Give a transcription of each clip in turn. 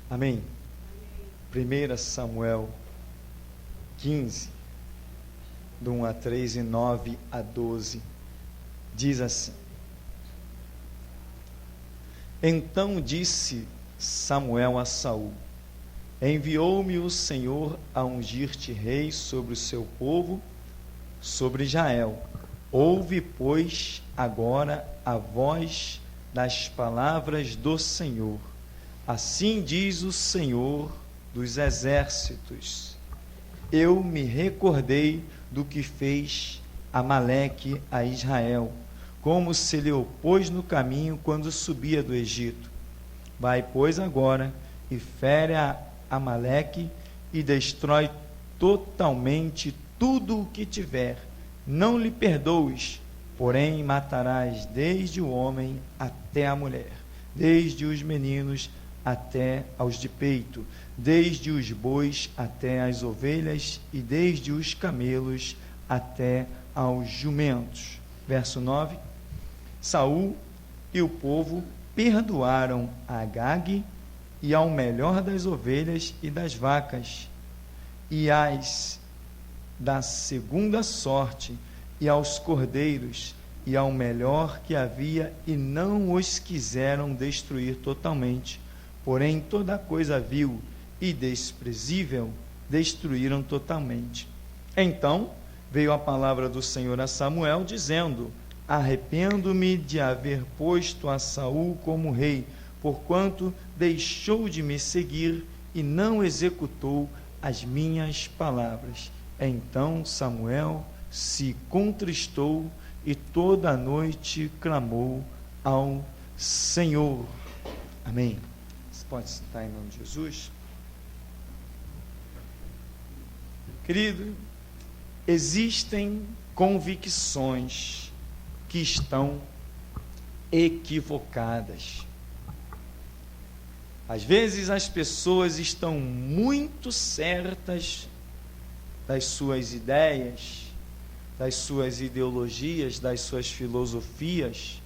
Amém. 1 Samuel 15, do 1 a 3 e 9 a 12, diz assim: Então disse Samuel a Saul: Enviou-me o Senhor a ungir-te rei sobre o seu povo, sobre Israel. Ouve, pois, agora a voz das palavras do Senhor. Assim diz o Senhor dos exércitos: Eu me recordei do que fez Amaleque a Israel, como se lhe opôs no caminho quando subia do Egito. Vai, pois, agora e fere a Amaleque e destrói totalmente tudo o que tiver. Não lhe perdoes, porém matarás desde o homem até a mulher, desde os meninos até aos de peito, desde os bois até as ovelhas e desde os camelos até aos jumentos. Verso 9. Saul e o povo perdoaram a Agag e ao melhor das ovelhas e das vacas, e as da segunda sorte, e aos cordeiros, e ao melhor que havia, e não os quiseram destruir totalmente. Porém, toda coisa vil e desprezível destruíram totalmente. Então veio a palavra do Senhor a Samuel, dizendo: Arrependo-me de haver posto a Saul como rei, porquanto deixou de me seguir e não executou as minhas palavras. Então Samuel se contristou e toda a noite clamou ao Senhor. Amém. Você pode citar em nome de Jesus? Querido, existem convicções que estão equivocadas. Às vezes as pessoas estão muito certas das suas ideias, das suas ideologias, das suas filosofias,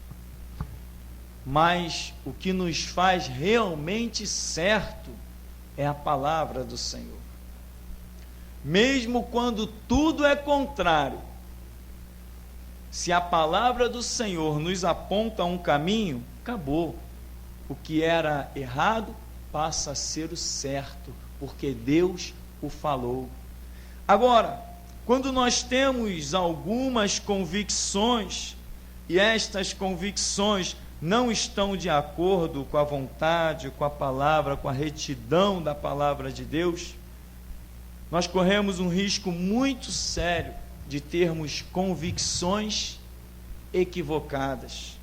mas o que nos faz realmente certo é a palavra do Senhor. Mesmo quando tudo é contrário, se a palavra do Senhor nos aponta um caminho, acabou. O que era errado passa a ser o certo, porque Deus o falou. Agora, quando nós temos algumas convicções, e estas convicções não estão de acordo com a vontade, com a palavra, com a retidão da palavra de Deus, nós corremos um risco muito sério de termos convicções equivocadas.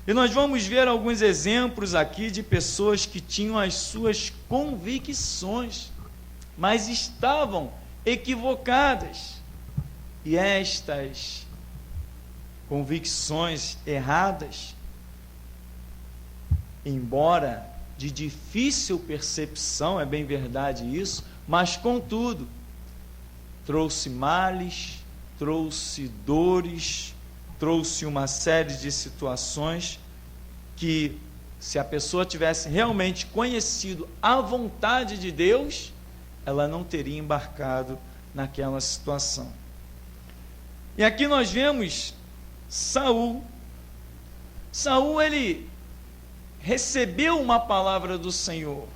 E nós vamos ver alguns exemplos aqui de pessoas que tinham as suas convicções, mas estavam equivocadas. E estas convicções erradas, embora de difícil percepção, é bem verdade isso, mas contudo, trouxe males, trouxe dores, trouxe uma série de situações que, se a pessoa tivesse realmente conhecido a vontade de Deus, ela não teria embarcado naquela situação. E aqui nós vemos Saul. Saul, ele recebeu uma palavra do Senhor.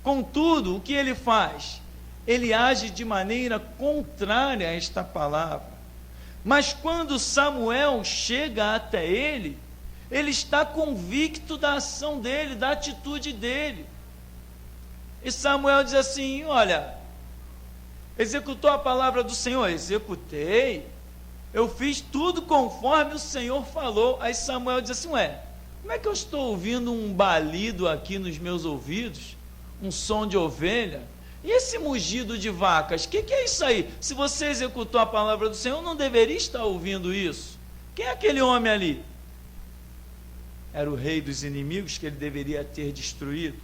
Contudo, o que ele faz? Ele age de maneira contrária a esta palavra. Mas quando Samuel chega até ele, ele está convicto da ação dele, da atitude dele. E Samuel diz assim: olha, executou a palavra do Senhor? Executei. Eu fiz tudo conforme o Senhor falou. Aí Samuel diz assim: ué, como é que eu estou ouvindo um balido aqui nos meus ouvidos? Um som de ovelha? E esse mugido de vacas? O que é isso aí? Se você executou a palavra do Senhor, não deveria estar ouvindo isso? Quem é aquele homem ali? Era o rei dos inimigos que ele deveria ter destruído.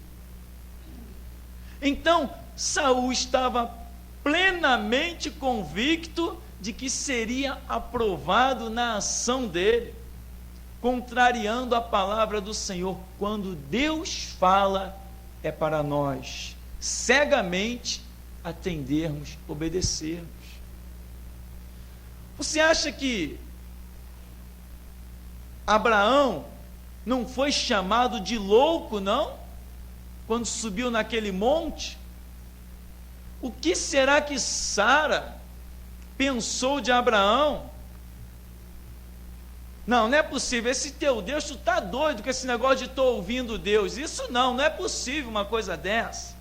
Então, Saul estava plenamente convicto de que seria aprovado na ação dele, contrariando a palavra do Senhor. Quando Deus fala, é para nós cegamente atendermos, obedecermos. Você acha que Abraão não foi chamado de louco, não? Quando subiu naquele monte? O que será que Sara pensou de Abraão? Não, não é possível, esse teu Deus, tu está doido com esse negócio de estou ouvindo Deus. Isso não é possível uma coisa dessa.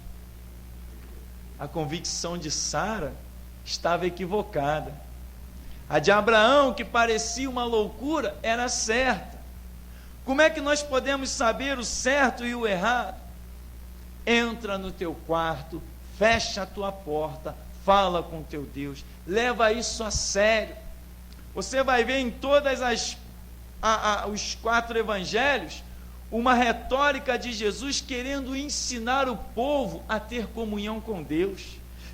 A convicção de Sara estava equivocada. A de Abraão, que parecia uma loucura, era certa. Como é que nós podemos saber o certo e o errado? Entra no teu quarto, fecha a tua porta, fala com teu Deus, leva isso a sério. Você vai ver em todas os 4 evangelhos uma retórica de Jesus querendo ensinar o povo a ter comunhão com Deus,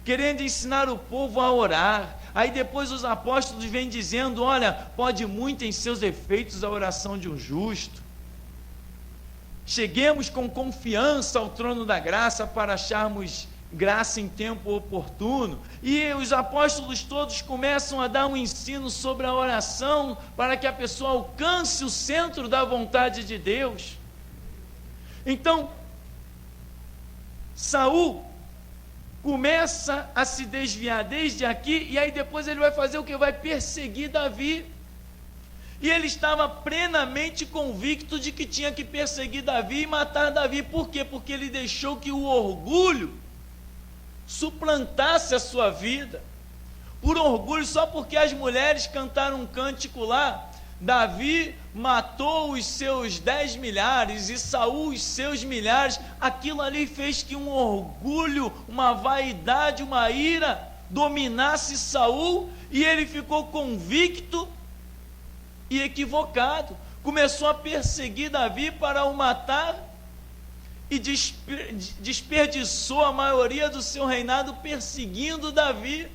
querendo ensinar o povo a orar. Aí depois os apóstolos vêm dizendo: olha, pode muito em seus efeitos a oração de um justo. Cheguemos com confiança ao trono da graça para acharmos graça em tempo oportuno. E os apóstolos todos começam a dar um ensino sobre a oração para que a pessoa alcance o centro da vontade de Deus. Então, Saul começa a se desviar desde aqui, e aí depois ele vai fazer o que? Vai perseguir Davi. E ele estava plenamente convicto de que tinha que perseguir Davi e matar Davi. Por quê? Porque ele deixou que o orgulho suplantasse a sua vida. Por orgulho, só porque as mulheres cantaram um cântico lá, Davi matou os seus 10 milhares e Saul os seus milhares. Aquilo ali fez que um orgulho, uma vaidade, uma ira dominasse Saul, e ele ficou convicto e equivocado. Começou a perseguir Davi para o matar e desperdiçou a maioria do seu reinado perseguindo Davi.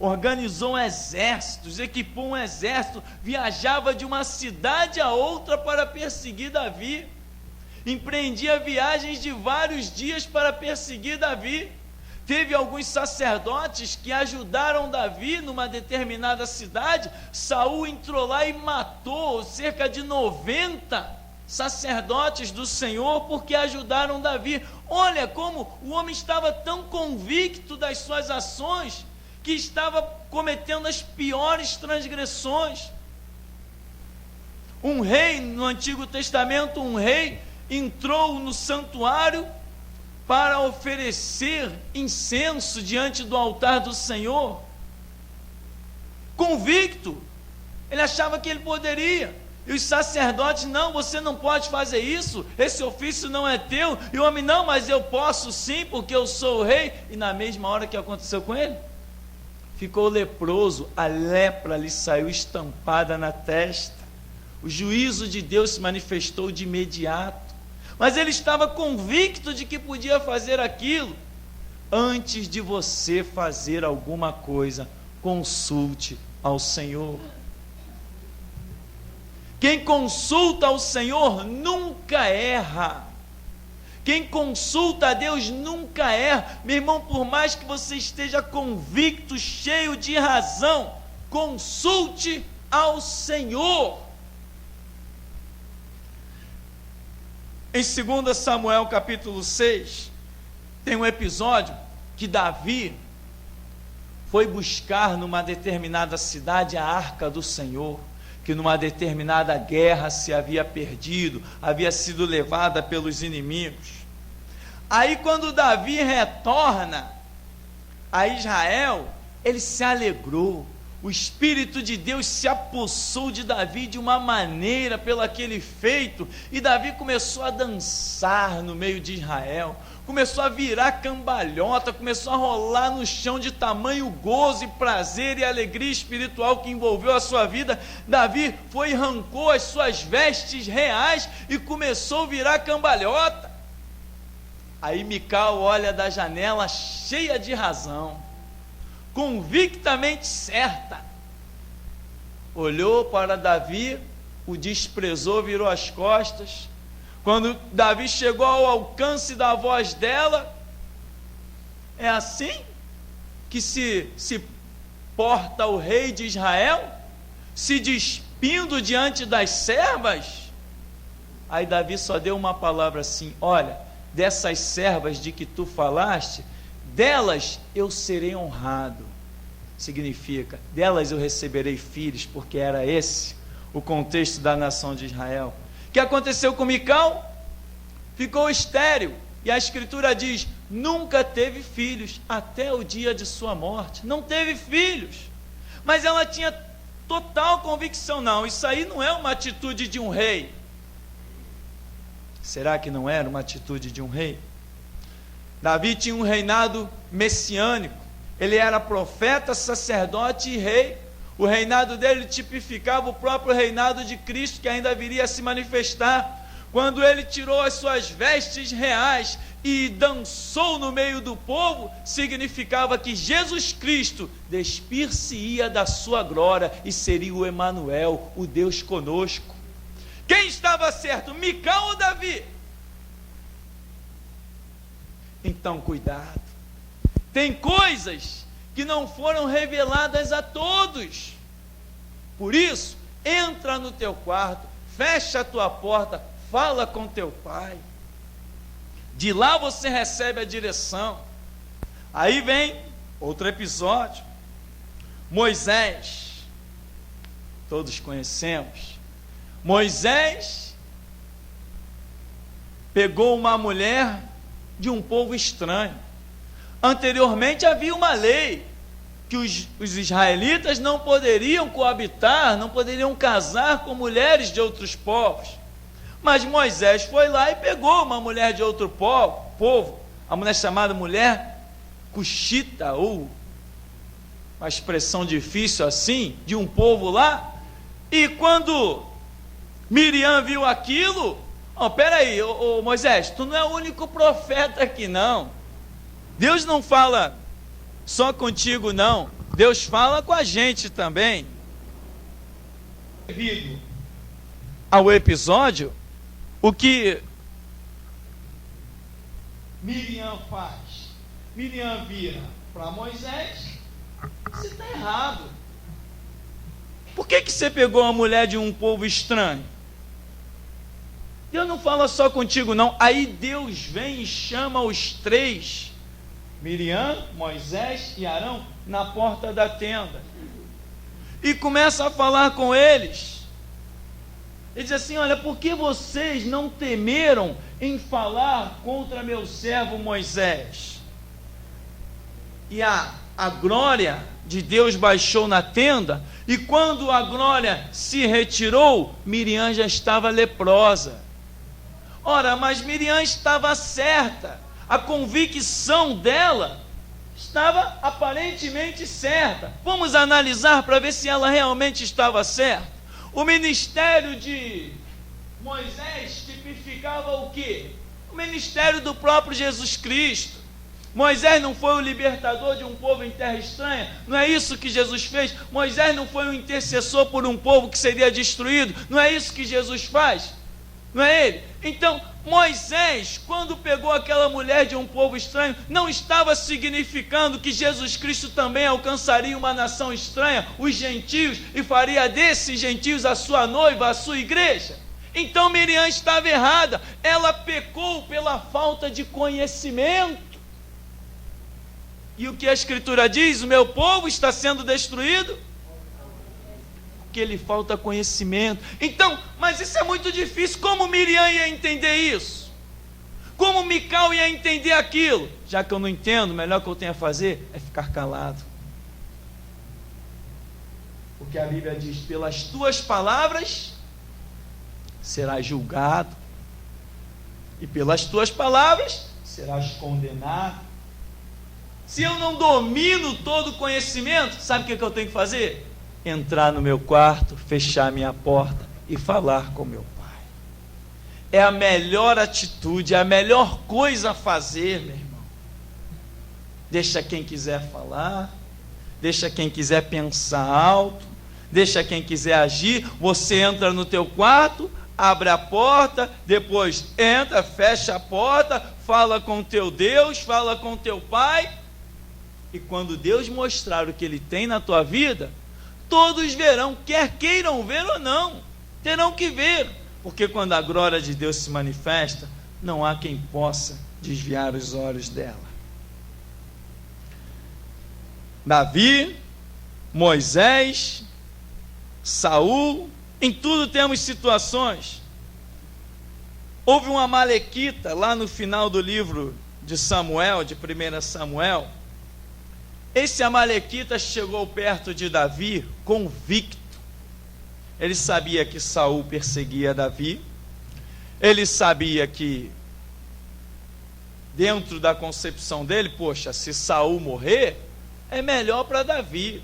Organizou exércitos, equipou um exército, viajava de uma cidade a outra para perseguir Davi, empreendia viagens de vários dias para perseguir Davi. Teve alguns sacerdotes que ajudaram Davi numa determinada cidade. Saul entrou lá e matou cerca de 90 sacerdotes do Senhor porque ajudaram Davi. Olha como o homem estava tão convicto das suas ações que estava cometendo as piores transgressões. Um rei, no Antigo Testamento, um rei entrou no santuário para oferecer incenso diante do altar do Senhor, convicto. Ele achava que ele poderia, e os sacerdotes: não, você não pode fazer isso, esse ofício não é teu. E o homem: não, mas eu posso sim, porque eu sou o rei. E na mesma hora que aconteceu com ele, ficou leproso, a lepra lhe saiu estampada na testa. O juízo de Deus se manifestou de imediato. Mas ele estava convicto de que podia fazer aquilo. Antes de você fazer alguma coisa, consulte ao Senhor. Quem consulta ao Senhor nunca erra. Quem consulta a Deus nunca erra. Meu irmão, por mais que você esteja convicto, cheio de razão, consulte ao Senhor. Em 2 Samuel capítulo 6, tem um episódio que Davi foi buscar numa determinada cidade a arca do Senhor, que numa determinada guerra se havia perdido, havia sido levada pelos inimigos. Aí quando Davi retorna a Israel, ele se alegrou. O Espírito de Deus se apossou de Davi de uma maneira pelo aquele feito, e Davi começou a dançar no meio de Israel, começou a virar cambalhota, começou a rolar no chão de tamanho gozo e prazer e alegria espiritual que envolveu a sua vida. Davi foi e arrancou as suas vestes reais e começou a virar cambalhota. Aí Mical olha da janela cheia de razão, convictamente certa, olhou para Davi, o desprezou, virou as costas. Quando Davi chegou ao alcance da voz dela, é assim que se porta o rei de Israel, se despindo diante das servas? Aí Davi só deu uma palavra assim: olha, dessas servas de que tu falaste, delas eu serei honrado. Significa, delas eu receberei filhos, porque era esse o contexto da nação de Israel. O que aconteceu com Mical? Ficou estéril, e a escritura diz, nunca teve filhos, até o dia de sua morte, não teve filhos, mas ela tinha total convicção, não, isso aí não é uma atitude de um rei. Será que não era uma atitude de um rei? Davi tinha um reinado messiânico, ele era profeta, sacerdote e rei. O reinado dele tipificava o próprio reinado de Cristo, que ainda viria a se manifestar. Quando ele tirou as suas vestes reais e dançou no meio do povo, significava que Jesus Cristo despir-se-ia da sua glória e seria o Emanuel, o Deus conosco. Quem estava certo, Mical ou Davi? Então, cuidado. Tem coisas que não foram reveladas a todos. Por isso, entra no teu quarto, fecha a tua porta, fala com teu pai. De lá você recebe a direção. Aí vem outro episódio. Moisés. Todos conhecemos. Moisés pegou uma mulher de um povo estranho. Anteriormente havia uma lei que os israelitas não poderiam coabitar, não poderiam casar com mulheres de outros povos. Mas Moisés foi lá e pegou uma mulher de outro povo, a mulher chamada mulher cuxita, ou uma expressão difícil assim, de um povo lá. E quando Miriam viu aquilo, peraí, Moisés, tu não é o único profeta aqui não. Deus não fala só contigo não, Deus fala com a gente também. Devido ao episódio, o que Miriam faz? Miriam vira para Moisés: você está errado. Por que você pegou uma mulher de um povo estranho? Deus não fala só contigo não. Aí Deus vem e chama os três, Miriam, Moisés e Arão, na porta da tenda, e começa a falar com eles. Ele diz assim: olha, por que vocês não temeram em falar contra meu servo Moisés? E a glória de Deus baixou na tenda, e quando a glória se retirou, Miriam já estava leprosa. Ora, mas Miriam estava certa, a convicção dela estava aparentemente certa. Vamos analisar para ver se ela realmente estava certa. O ministério de Moisés tipificava o quê? O ministério do próprio Jesus Cristo. Moisés não foi o libertador de um povo em terra estranha? Não é isso que Jesus fez? Moisés não foi o intercessor por um povo que seria destruído? Não é isso que Jesus faz? Não é ele? Então, Moisés, quando pegou aquela mulher de um povo estranho, não estava significando que Jesus Cristo também alcançaria uma nação estranha, os gentios, e faria desses gentios a sua noiva, a sua igreja? Então Miriam estava errada, ela pecou pela falta de conhecimento. E o que a Escritura diz? O meu povo está sendo destruído porque lhe falta conhecimento. Então, mas isso é muito difícil. Como Miriam ia entender isso? Como Mical ia entender aquilo? Já que eu não entendo, o melhor que eu tenho a fazer é ficar calado. Porque a Bíblia diz: pelas tuas palavras serás julgado, e pelas tuas palavras serás condenado. Se eu não domino todo o conhecimento, sabe o que eu tenho que fazer? Entrar no meu quarto, fechar minha porta e falar com meu pai. É a melhor atitude, é a melhor coisa a fazer, meu irmão. Deixa quem quiser falar, deixa quem quiser pensar alto, deixa quem quiser agir. Você entra no teu quarto, abre a porta, depois entra, fecha a porta, fala com teu Deus, fala com teu Pai, e quando Deus mostrar o que Ele tem na tua vida, todos verão, quer queiram ver ou não, terão que ver, porque quando a glória de Deus se manifesta, não há quem possa desviar os olhos dela. Davi, Moisés, Saul, em tudo temos situações. Houve uma amalequita lá no final do livro de Samuel, de 1 Samuel. Esse amalequita chegou perto de Davi convicto. Ele sabia que Saul perseguia Davi. Ele sabia que, dentro da concepção dele, poxa, se Saul morrer, é melhor para Davi.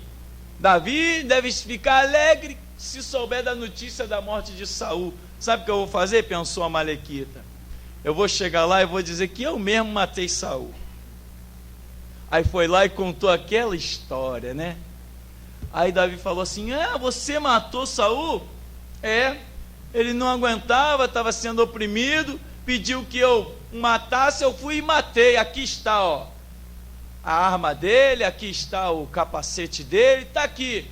Davi deve ficar alegre se souber da notícia da morte de Saul. Sabe o que eu vou fazer? Pensou a amalequita. Eu vou chegar lá e vou dizer que eu mesmo matei Saul. Aí foi lá e contou aquela história, né? Aí Davi falou assim: você matou Saul? Ele não aguentava, estava sendo oprimido, pediu que eu matasse, eu fui e matei. Aqui está, ó, a arma dele, aqui está o capacete dele, está aqui.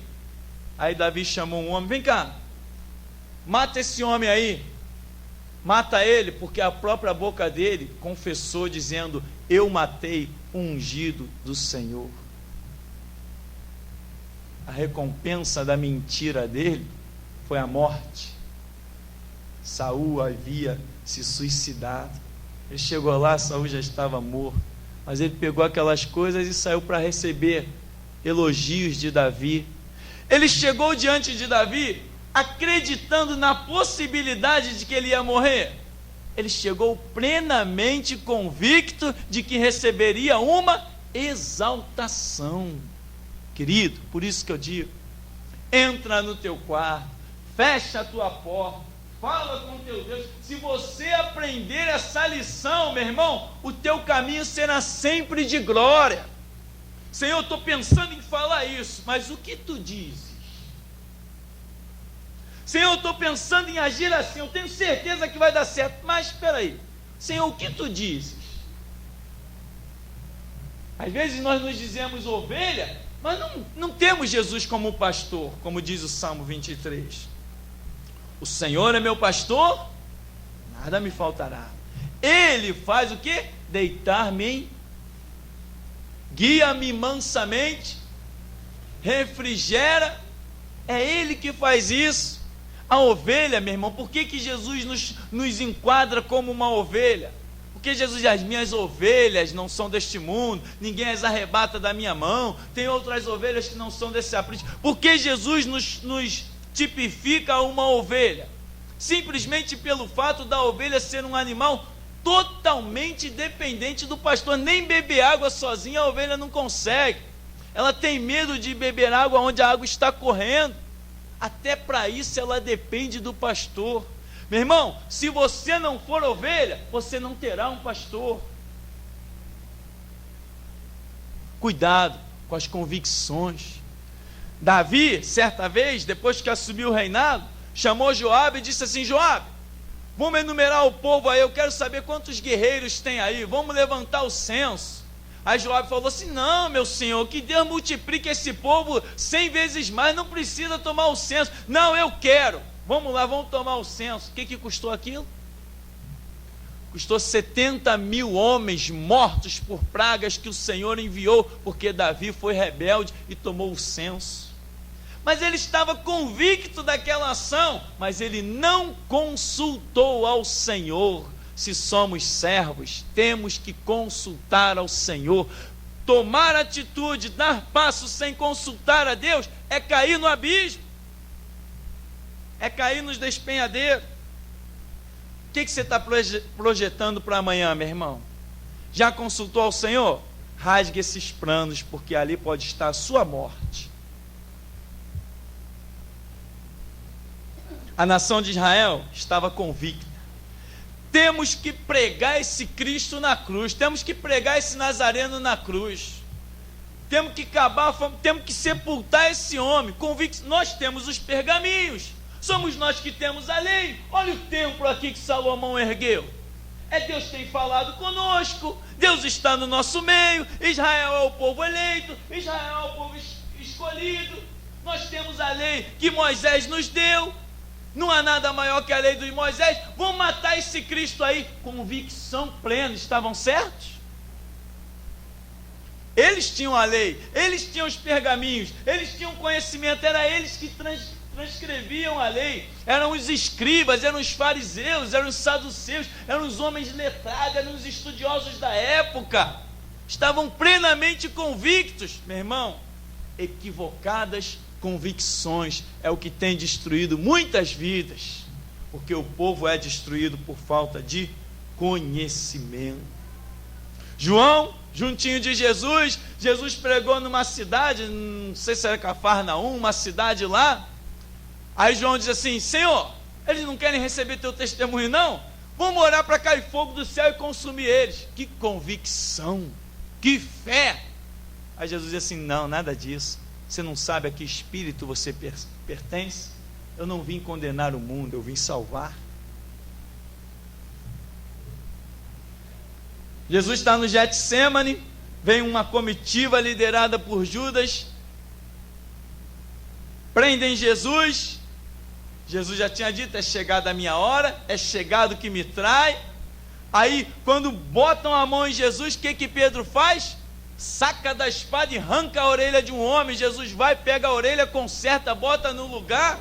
Aí Davi chamou um homem: vem cá, mata esse homem aí, mata ele, porque a própria boca dele confessou dizendo: eu matei o ungido do Senhor. A recompensa da mentira dele foi a morte. Saul havia se suicidado. Ele chegou lá, Saul já estava morto, mas ele pegou aquelas coisas e saiu para receber elogios de Davi. Ele chegou diante de Davi acreditando na possibilidade de que ele ia morrer. Ele chegou plenamente convicto de que receberia uma exaltação. Querido, por isso que eu digo: entra no teu quarto, fecha a tua porta, fala com teu Deus. Se você aprender essa lição, meu irmão, o teu caminho será sempre de glória. Senhor, eu estou pensando em falar isso, mas o que tu dizes? Senhor, eu estou pensando em agir assim, eu tenho certeza que vai dar certo, mas espera aí, Senhor, o que tu dizes? Às vezes nós nos dizemos ovelha, mas não temos Jesus como pastor, como diz o Salmo 23. O Senhor é meu pastor, nada me faltará. Ele faz o quê? Deitar-me em, guia-me mansamente, refrigera. É Ele que faz isso. A ovelha, meu irmão, por que Jesus nos enquadra como uma ovelha? Porque Jesus diz: as minhas ovelhas não são deste mundo, ninguém as arrebata da minha mão, tem outras ovelhas que não são desse aprisco. Por que Jesus nos tipifica uma ovelha? Simplesmente pelo fato da ovelha ser um animal totalmente dependente do pastor. Nem beber água sozinha a ovelha não consegue. Ela tem medo de beber água onde a água está correndo. Até para isso ela depende do pastor. Meu irmão, se você não for ovelha, você não terá um pastor. Cuidado com as convicções. Davi, certa vez, depois que assumiu o reinado, chamou Joabe e disse assim: Joabe, vamos enumerar o povo aí, eu quero saber quantos guerreiros tem aí, vamos levantar o censo. Aí Joabe falou assim: não, meu senhor, que Deus multiplique esse povo 100 vezes mais, não precisa tomar o censo. Não, eu quero. Vamos lá, vamos tomar o censo. O que custou aquilo? Custou 70 mil homens mortos por pragas que o Senhor enviou, porque Davi foi rebelde e tomou o censo. Mas ele estava convicto daquela ação, mas ele não consultou ao Senhor. Se somos servos, temos que consultar ao Senhor. Tomar atitude, dar passo sem consultar a Deus, é cair no abismo, é cair nos despenhadeiros. O que você está projetando para amanhã, meu irmão? Já consultou ao Senhor? Rasgue esses planos, porque ali pode estar a sua morte. A nação de Israel estava convicta: temos que pregar esse Cristo na cruz, temos que pregar esse Nazareno na cruz, temos que acabar, temos que sepultar esse homem. Convictos, nós temos os pergaminhos, Somos nós que temos a lei. Olha o templo aqui que Salomão ergueu. É Deus que tem falado conosco. Deus está no nosso meio. Israel é o povo eleito. Israel é o povo escolhido. Nós temos a lei que Moisés nos deu. Não há nada maior que a lei de Moisés. Vão matar esse Cristo aí. Convicção plena. Estavam certos? Eles tinham a lei, eles tinham os pergaminhos, eles tinham conhecimento, era eles que transcreviam a lei, eram os escribas, eram os fariseus, eram os saduceus, eram os homens letrados, eram os estudiosos da época, estavam plenamente convictos, meu irmão. Equivocadas convicções é o que tem destruído muitas vidas, porque o povo é destruído por falta de conhecimento. João, juntinho de Jesus, Jesus pregou numa cidade, não sei se era Cafarnaum, uma cidade lá. Aí João diz assim: Senhor, eles não querem receber teu testemunho não? Vamos orar para cair fogo do céu e consumir eles. Que convicção, que fé. Aí Jesus diz assim: não, nada disso. Você não sabe a que espírito você pertence? Eu não vim condenar o mundo, eu vim salvar. Jesus está no Getsêmani, vem uma comitiva liderada por Judas, prendem Jesus. Jesus já tinha dito: é chegada a minha hora, é chegado que me trai. Aí quando botam a mão em Jesus, o que Pedro faz? Saca da espada e arranca a orelha de um homem. Jesus vai, pega a orelha, conserta, bota no lugar,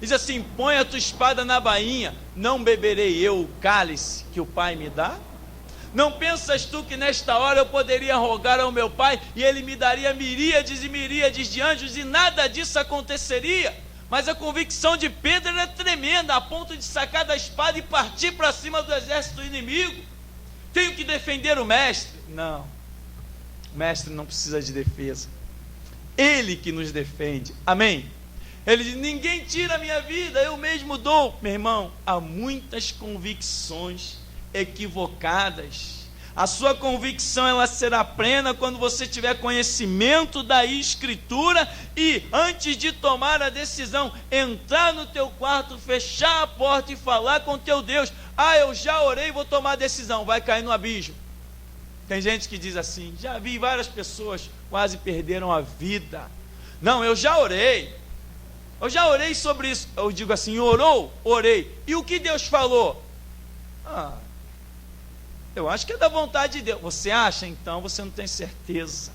diz assim: põe a tua espada na bainha. Não beberei eu o cálice que o Pai me dá? Não pensas tu que nesta hora eu poderia rogar ao meu Pai e Ele me daria miríades e miríades de anjos e nada disso aconteceria? Mas a convicção de Pedro era tremenda, a ponto de sacar da espada e partir para cima do exército inimigo. Tenho que defender o mestre? Não, o mestre não precisa de defesa, Ele que nos defende, amém? Ele diz: ninguém tira a minha vida, eu mesmo dou. Meu irmão, há muitas convicções equivocadas. A sua convicção ela será plena quando você tiver conhecimento da Escritura e antes de tomar a decisão, entrar no teu quarto, fechar a porta e falar com teu Deus: ah, eu já orei, vou tomar a decisão. Vai cair no abismo. Tem gente que diz assim, já vi várias pessoas quase perderam a vida. Não, eu já orei sobre isso. Eu digo assim: orou? Orei. E o que Deus falou? Eu acho que é da vontade de Deus. Você acha? Então você não tem certeza.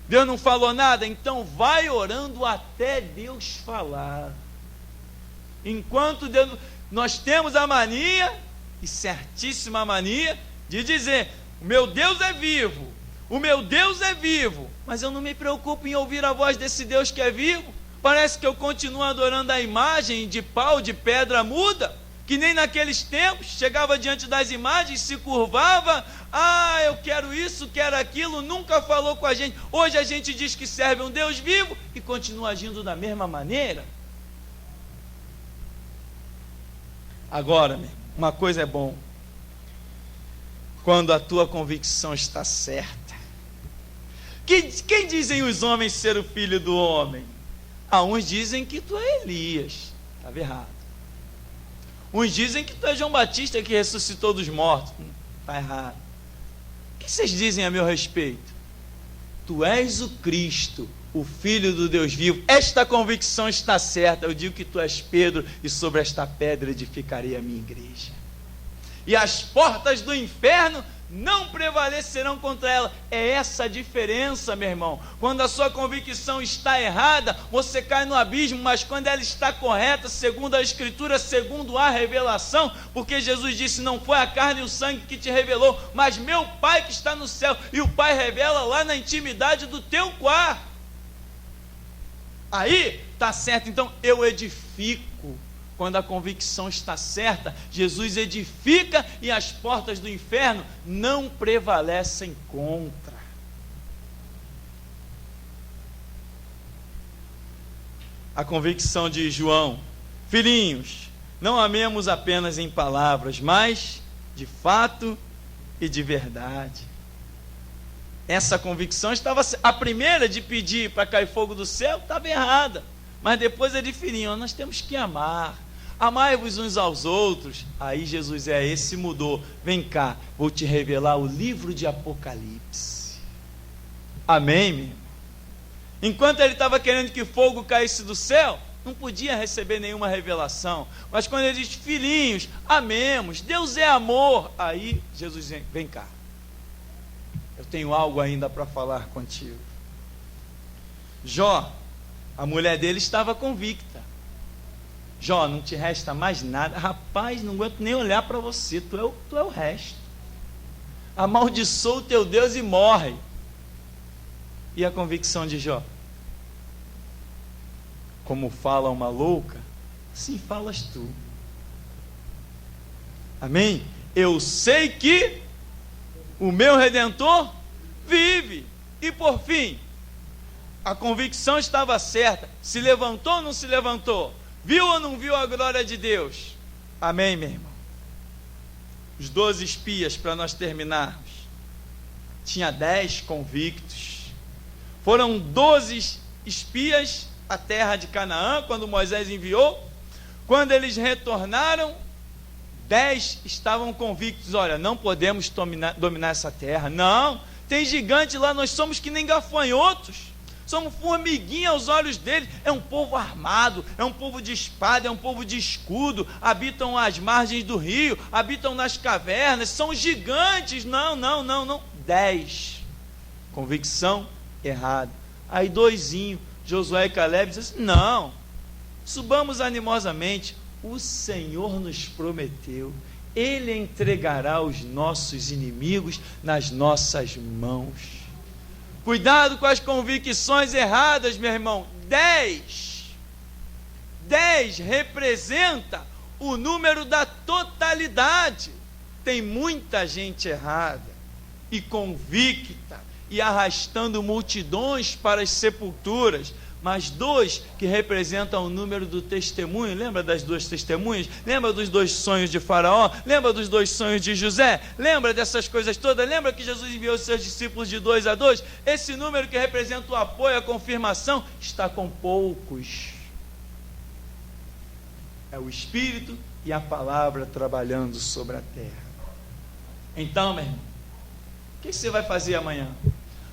Deus não falou nada? Então vai orando até Deus falar. Enquanto Deus... Nós temos a mania, e certíssima mania, de dizer: o meu Deus é vivo, o meu Deus é vivo, mas eu não me preocupo em ouvir a voz desse Deus que é vivo. Parece que eu continuo adorando a imagem de pau, de pedra muda, que nem naqueles tempos, chegava diante das imagens, se curvava: ah, eu quero isso, quero aquilo, nunca falou com a gente. Hoje a gente diz que serve um Deus vivo e continua agindo da mesma maneira. Agora, uma coisa é bom: quando a tua convicção está certa. Quem dizem os homens ser o filho do homem? Uns dizem que tu é Elias, estava errado. Uns dizem que tu é João Batista que ressuscitou dos mortos. Está errado. O que vocês dizem a meu respeito? Tu és o Cristo, o Filho do Deus vivo. Esta convicção está certa. Eu digo que tu és Pedro, e sobre esta pedra edificarei a minha igreja. E as portas do inferno não prevalecerão contra ela. É essa a diferença, meu irmão. Quando a sua convicção está errada, você cai no abismo, mas quando ela está correta, segundo a Escritura, segundo a revelação, porque Jesus disse: não foi a carne e o sangue que te revelou, mas meu Pai que está no céu, e o Pai revela lá na intimidade do teu quarto. Aí está certo. Então eu edifico. Quando a convicção está certa, Jesus edifica e as portas do inferno não prevalecem contra. A convicção de João: filhinhos, não amemos apenas em palavras, mas de fato e de verdade. Essa convicção estava... A primeira de pedir para cair fogo do céu estava errada. mas depois é de filhinho. Nós temos que amar. Amai-vos uns aos outros. Aí Jesus esse mudou. Vem cá, vou te revelar o livro de Apocalipse. Amém, meu irmão? Enquanto ele estava querendo que fogo caísse do céu, não podia receber nenhuma revelação. Mas quando ele diz, filhinhos, amemos, Deus é amor. Aí Jesus diz, vem cá, eu tenho algo ainda para falar contigo. Jó, a mulher dele estava convicta. Jó, não te resta mais nada. Rapaz, não aguento nem olhar para você, tu é o resto. Amaldiçoa o teu Deus e morre. E a convicção de Jó? Como fala uma louca, assim falas tu. Amém? Eu sei que o meu Redentor vive. E por fim, a convicção estava certa. Se levantou ou não se levantou? Viu ou não viu a glória de Deus? Amém, meu irmão? Os 12 espias, para nós terminarmos. Tinha 10 convictos. Foram 12 espias à terra de Canaã, quando Moisés enviou. Quando eles retornaram, 10 estavam convictos. Olha, não podemos dominar essa terra. Não, tem gigante lá, nós somos que nem gafanhotos. Somos formiguinha aos olhos deles. É um povo armado, é um povo de espada, é um povo de escudo. Habitam às margens do rio, habitam nas cavernas, são gigantes. Não. 10. Convicção errada. Aí 2, Josué e Caleb, dizem assim, não, subamos animosamente. O Senhor nos prometeu, Ele entregará os nossos inimigos nas nossas mãos. Cuidado com as convicções erradas, meu irmão. 10 representa o número da totalidade. Tem muita gente errada e convicta e arrastando multidões para as sepulturas, mas 2 que representam o número do testemunho. Lembra das 2 testemunhas? Lembra dos 2 sonhos de Faraó? Lembra dos 2 sonhos de José? Lembra dessas coisas todas? Lembra que Jesus enviou os seus discípulos de 2 a 2? Esse número que representa o apoio, a confirmação, está com poucos. É o Espírito e a palavra trabalhando sobre a terra. Então, meu irmão, o que você vai fazer amanhã?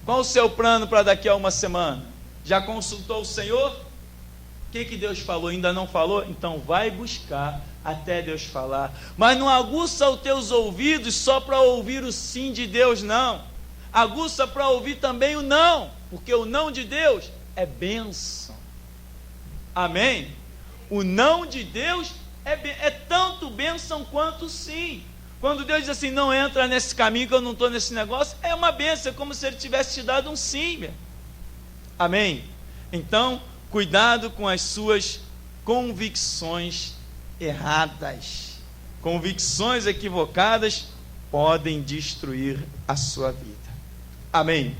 Qual o seu plano para daqui a uma semana? Já consultou o Senhor? O que Deus falou? Ainda não falou? Então vai buscar até Deus falar. Mas não aguça os teus ouvidos só para ouvir o sim de Deus, não. Aguça para ouvir também o não, porque o não de Deus é bênção. Amém? O não de Deus é tanto bênção quanto sim. Quando Deus diz assim, não entra nesse caminho que eu não estou nesse negócio, é uma bênção, é como se Ele tivesse te dado um sim, meu. Amém? Então, cuidado com as suas convicções erradas. Convicções equivocadas podem destruir a sua vida. Amém?